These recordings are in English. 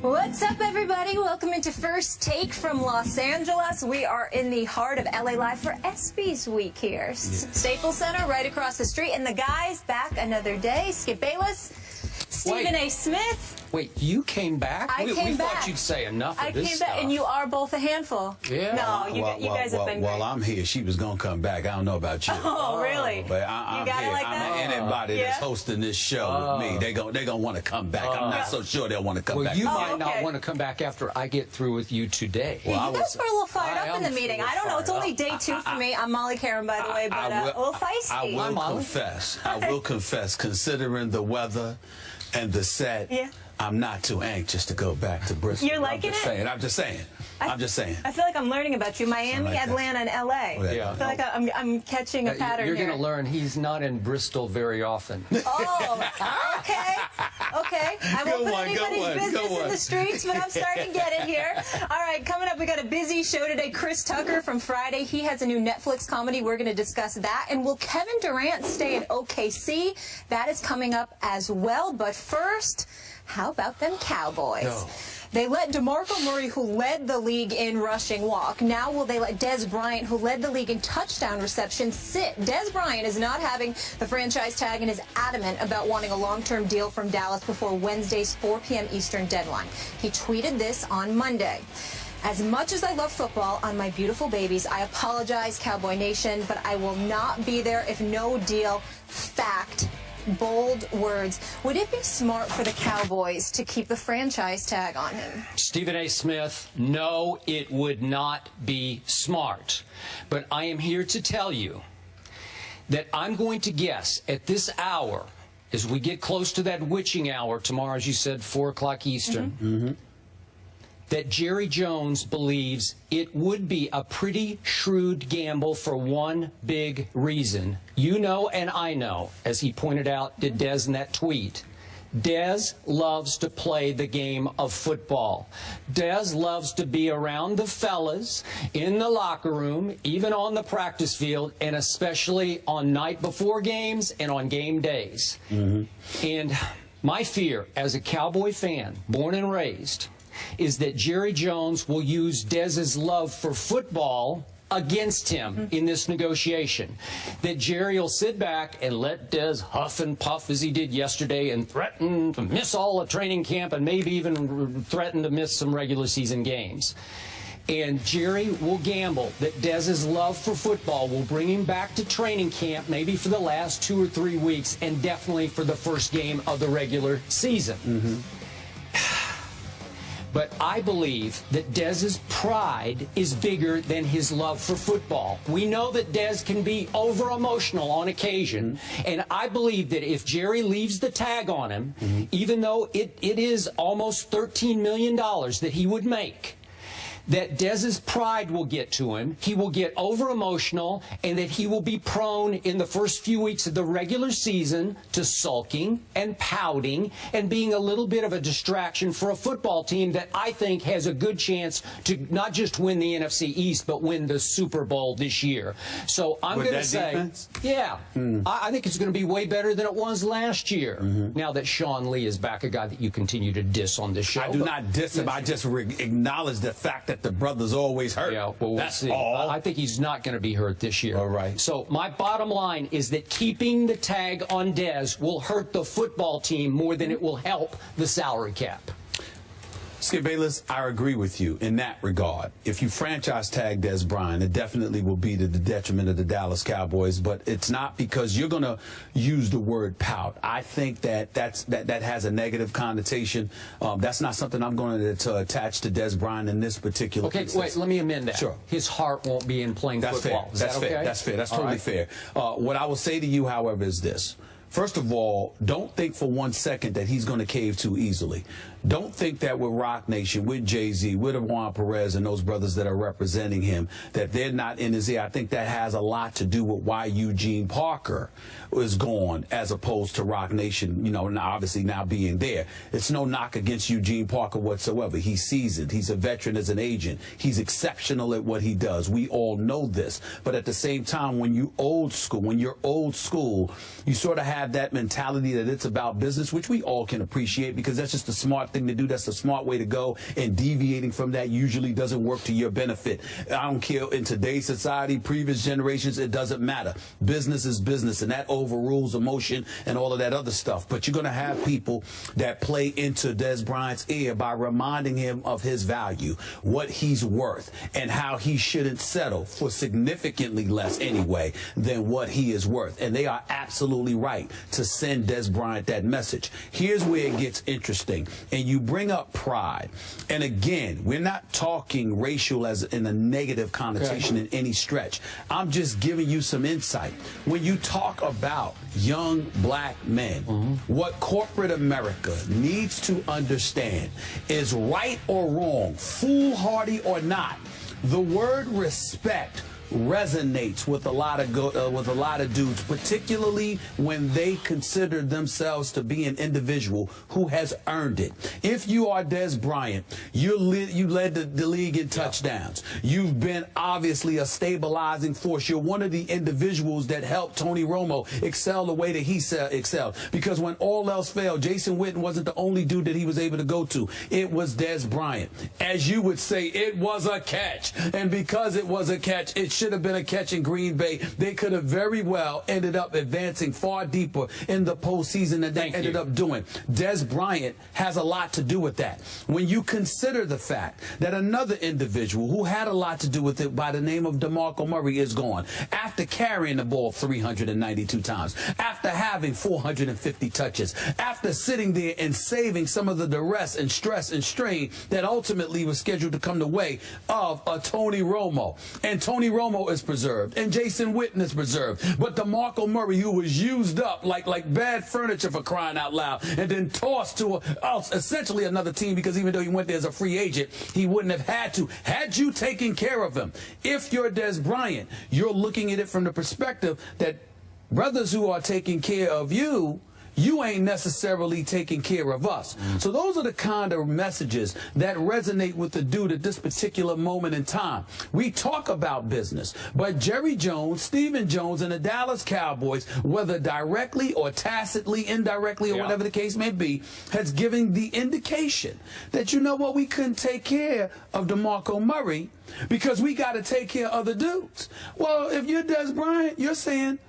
What's up, everybody? Welcome into First Take from Los Angeles. We are in the heart of LA Live for ESPYs week here. Staples Center right across the street. And the guys back another day. Skip Bayless, Stephen A. Smith. Wait, you came back? We thought you'd say enough of this stuff. And you are both a handful. Yeah. No, you guys have been great. Well, I'm here. She was going to come back. I don't know about you. Oh, really? But I'm you got here. it like that? Anybody that's hosting this show with me, they gonna want to come back. I'm not so sure they'll want to come back. Well, you might not want to come back after I get through with you today. Well, you guys were a little fired up in the meeting. I don't know. It's only day 2 for me. I'm Molly Karen, by the way, but a little feisty. I will confess, considering the weather and the set, I'm not too anxious to go back to Bristol. You're liking it? I'm just saying. I feel like I'm learning about you. Miami, Atlanta, and LA. Yeah. I feel like I'm catching a pattern You're here. going to learn he's not in Bristol very often. Oh, okay. I won't put anybody's business in the streets, but I'm starting to get it here. All right, coming up, we got a busy show today. Chris Tucker from Friday. He has a new Netflix comedy. We're going to discuss that. And will Kevin Durant stay in OKC? That is coming up as well. But first, how about them Cowboys? No. They let DeMarco Murray, who led the league in rushing, walk. Now will they let Dez Bryant, who led the league in touchdown reception, sit? Dez Bryant is not having the franchise tag and is adamant about wanting a long-term deal from Dallas before Wednesday's 4 p.m. Eastern deadline. He tweeted this on Monday. As much as I love football on my beautiful babies, I apologize, Cowboy Nation, but I will not be there if no deal. Fact. Bold words. Would it be smart for the Cowboys to keep the franchise tag on him? Stephen A. Smith, no, it would not be smart. But I am here to tell you that I'm going to guess at this hour, as we get close to that witching hour tomorrow, as you said, 4 o'clock Eastern, that Jerry Jones believes it would be a pretty shrewd gamble for one big reason. You know and I know, as he pointed out to Dez in that tweet, Dez loves to play the game of football. Dez loves to be around the fellas in the locker room, even on the practice field, and especially on night before games and on game days. And my fear as a Cowboy fan, born and raised, is that Jerry Jones will use Dez's love for football against him in this negotiation. That Jerry will sit back and let Dez huff and puff as he did yesterday and threaten to miss all of training camp and maybe even threaten to miss some regular season games. And Jerry will gamble that Dez's love for football will bring him back to training camp maybe for the last 2 or 3 weeks and definitely for the first game of the regular season. But I believe that Dez's pride is bigger than his love for football. We know that Dez can be over-emotional on occasion, and I believe that if Jerry leaves the tag on him, even though it is almost $13 million that he would make, that Dez's pride will get to him, he will get over-emotional, and that he will be prone in the first few weeks of the regular season to sulking and pouting and being a little bit of a distraction for a football team that I think has a good chance to not just win the NFC East, but win the Super Bowl this year. So I'm going to say, I think it's going to be way better than it was last year, now that Sean Lee is back, a guy that you continue to diss on this show. I do not diss him. I just acknowledge the fact that the brother's always hurt. Yeah, well, we'll see. All. I think he's not going to be hurt this year. All right. So my bottom line is that keeping the tag on Dez will hurt the football team more than it will help the salary cap. Skip Bayless, I agree with you in that regard. If you franchise tag Dez Bryant, it definitely will be to the detriment of the Dallas Cowboys, but it's not because you're going to use the word pout. I think that that has a negative connotation. That's not something I'm going to attach to Dez Bryant in this particular instance. Wait, let me amend that. Sure. His heart won't be in playing football. Fair. That's fair. That's fair. That's totally fair. What I will say to you, however, is this. First of all, don't think for 1 second that he's going to cave too easily. Don't think that with Rock Nation, with Jay-Z, with Juan Perez and those brothers that are representing him, that they're not in his ear. I think that has a lot to do with why Eugene Parker is gone as opposed to Rock Nation, you know, obviously now being there. It's no knock against Eugene Parker whatsoever. He's seasoned. He's a veteran as an agent. He's exceptional at what he does. We all know this. But at the same time, when you're old school, you sort of have have that mentality that it's about business, which we all can appreciate because that's just the smart thing to do. That's the smart way to go. And deviating from that usually doesn't work to your benefit. I don't care in today's society, previous generations, it doesn't matter. Business is business, and that overrules emotion and all of that other stuff. But you're going to have people that play into Des Bryant's ear by reminding him of his value, what he's worth, and how he shouldn't settle for significantly less anyway than what he is worth. And they are absolutely right to send Des Bryant that message. Here's where it gets interesting. And you bring up pride. And again, we're not talking racial as in a negative connotation in any stretch. I'm just giving you some insight. When you talk about young black men, what corporate America needs to understand is right or wrong, foolhardy or not, the word respect resonates with a lot of dudes, particularly when they consider themselves to be an individual who has earned it. If you are Des Bryant, you led the league in touchdowns. You've been obviously a stabilizing force. You're one of the individuals that helped Tony Romo excel the way that he excelled. Because when all else failed, Jason Witten wasn't the only dude that he was able to go to. It was Des Bryant. As you would say, it was a catch. And because it was a catch, it should have been a catch in Green Bay. They could have very well ended up advancing far deeper in the postseason than they ended up doing. Des Bryant has a lot to do with that. When you consider the fact that another individual who had a lot to do with it by the name of DeMarco Murray is gone after carrying the ball 392 times, after having 450 touches, after sitting there and saving some of the duress and stress and strain that ultimately was scheduled to come the way of a Tony Romo. And Tony Romo is preserved, and Jason Witten is preserved. But DeMarco Murray, who was used up like bad furniture for crying out loud, and then tossed to essentially another team, because even though he went there as a free agent, he wouldn't have had to. Had you taken care of him, if you're Des Bryant, you're looking at it from the perspective that brothers who are taking care of you, you ain't necessarily taking care of us. So those are the kind of messages that resonate with the dude at this particular moment in time. We talk about business, but Jerry Jones, Stephen Jones, and the Dallas Cowboys, whether directly or tacitly, indirectly, or whatever the case may be, has given the indication that, you know what, we couldn't take care of DeMarco Murray because we got to take care of other dudes. Well, if you're Des Bryant, you're saying,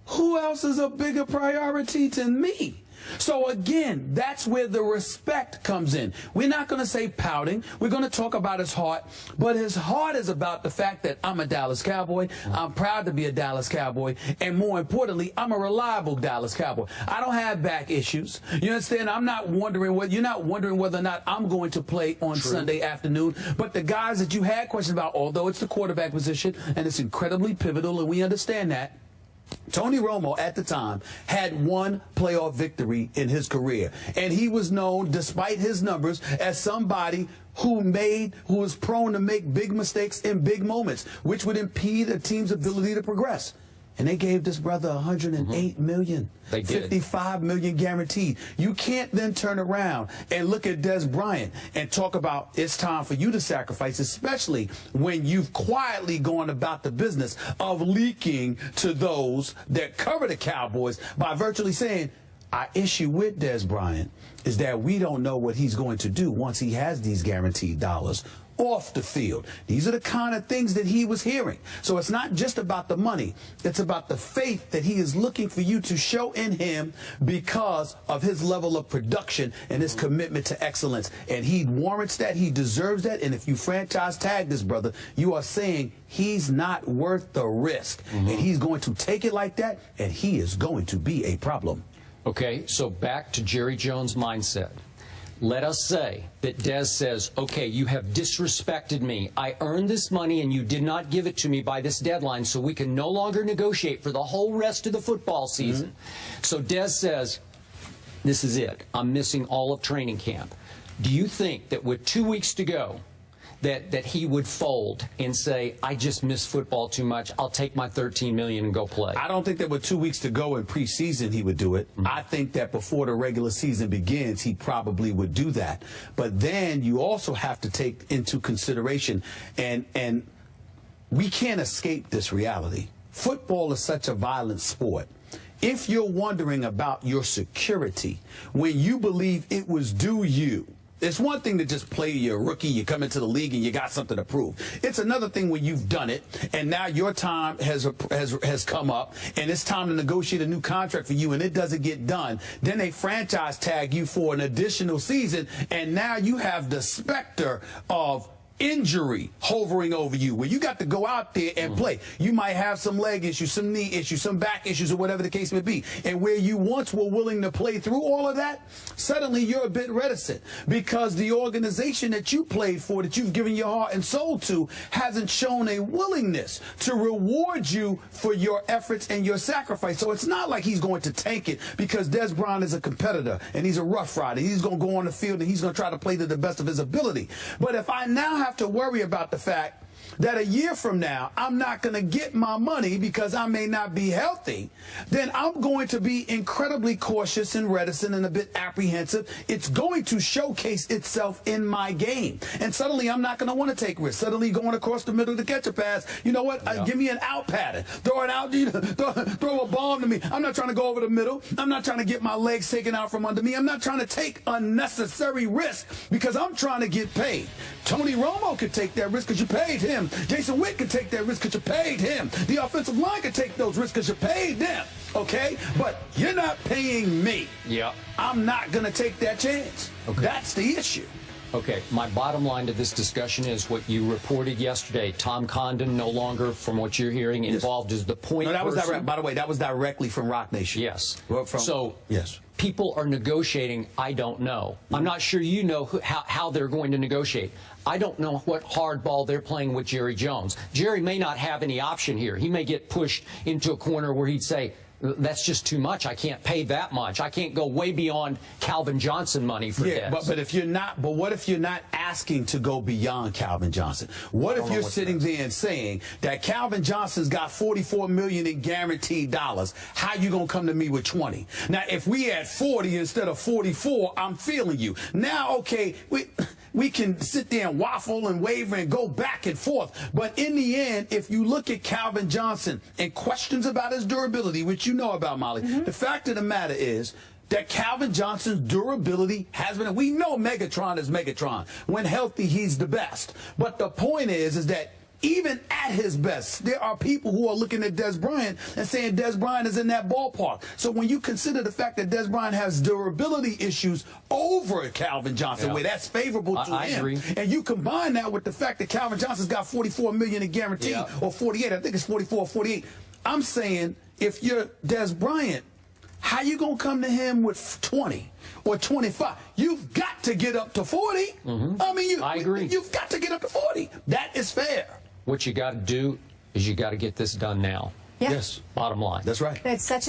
who else is a bigger priority than me? So again, that's where the respect comes in. We're not going to say pouting. We're going to talk about his heart. But his heart is about the fact that I'm a Dallas Cowboy. I'm proud to be a Dallas Cowboy. And more importantly, I'm a reliable Dallas Cowboy. I don't have back issues. You understand? I'm not wondering whether you're not wondering whether or not I'm going to play on Sunday afternoon. But the guys that you had questions about, although it's the quarterback position and it's incredibly pivotal, and we understand that, Tony Romo at the time had one playoff victory in his career, and he was known, despite his numbers, as somebody who was prone to make big mistakes in big moments, which would impede a team's ability to progress. And they gave this brother $108 million. They did. $55 million guaranteed. You can't then turn around and look at Des Bryant and talk about it's time for you to sacrifice, especially when you've quietly gone about the business of leaking to those that cover the Cowboys by virtually saying, our issue with Des Bryant is that we don't know what he's going to do once he has these guaranteed dollars off the field. These are the kind of things that he was hearing. So it's not just about the money. It's about the faith that he is looking for you to show in him because of his level of production and his commitment to excellence. And he warrants that. He deserves that. And if you franchise tag this brother, you are saying he's not worth the risk. And he's going to take it like that, and he is going to be a problem. Okay, so back to Jerry Jones' mindset. Let us say that Des says, okay, you have disrespected me. I earned this money and you did not give it to me by this deadline, so we can no longer negotiate for the whole rest of the football season. So Des says, this is it. I'm missing all of training camp. Do you think that with 2 weeks to go, that he would fold and say, I just miss football too much. I'll take my $13 million and go play? I don't think that with 2 weeks to go in preseason he would do it. I think that before the regular season begins, he probably would do that. But then you also have to take into consideration, and we can't escape this reality. Football is such a violent sport. if you're wondering about your security when you believe it was due you, it's one thing to just play your rookie, you come into the league and you got something to prove. It's another thing when you've done it and now your time has come up and it's time to negotiate a new contract for you and it doesn't get done. Then they franchise tag you for an additional season and now you have the specter of injury hovering over you where you got to go out there and play. You might have some leg issues, some knee issues, some back issues, or whatever the case may be. And where you once were willing to play through all of that, suddenly you're a bit reticent because the organization that you played for, that you've given your heart and soul to, hasn't shown a willingness to reward you for your efforts and your sacrifice. So it's not like he's going to tank it because Des Bryant is a competitor and he's a rough rider. He's going to go on the field and he's going to try to play to the best of his ability. But if I now have to worry about the fact that a year from now I'm not going to get my money because I may not be healthy, then I'm going to be incredibly cautious and reticent and a bit apprehensive. It's going to showcase itself in my game. And suddenly I'm not going to want to take risks. Suddenly going across the middle to catch a pass, you know what? Give me an out pattern. Throw it out, throw a bomb to me. I'm not trying to go over the middle. I'm not trying to get my legs taken out from under me. I'm not trying to take unnecessary risks because I'm trying to get paid. Tony Romo could take that risk because you paid him. Jason Witt could take that risk because you paid him. The offensive line could take those risks because you paid them. Okay? But you're not paying me. Yeah. I'm not going to take that chance. Okay. That's the issue. Okay, my bottom line to this discussion is what you reported yesterday. Tom Condon no longer, from what you're hearing, involved as the point person. No, that was direct. By the way, that was directly from Rock Nation. Yes. So, yes. People are negotiating. I don't know. I'm not sure you know how they're going to negotiate. I don't know what hardball they're playing with Jerry Jones. Jerry may not have any option here. He may get pushed into a corner where he'd say, that's just too much. I can't pay that much. I can't go way beyond Calvin Johnson money for this. But if you're not, but what if you're not asking to go beyond Calvin Johnson? What if you're sitting there and saying that Calvin Johnson's got $44 million in guaranteed dollars? How you gonna come to me with 20? Now, if we had 40 instead of 44, I'm feeling you. Now, okay, we can sit there and waffle and waver and go back and forth. But in the end, if you look at Calvin Johnson and questions about his durability, which you know about, Molly, the fact of the matter is that Calvin Johnson's durability has been, we know Megatron is Megatron. When healthy, he's the best. But the point is that even at his best, there are people who are looking at Des Bryant and saying Des Bryant is in that ballpark. So when you consider the fact that Des Bryant has durability issues over Calvin Johnson, where that's favorable to him, I agree. And you combine that with the fact that Calvin Johnson's got $44 million in guarantee, or 48, I think it's 44 or 48. I'm saying if you're Des Bryant, how you going to come to him with 20 or 25? You've got to get up to 40. I mean, I agree. You've got to get up to 40. That is fair. What you got to do is you got to get this done now. Yeah. Yes. Bottom line. That's right. It's such a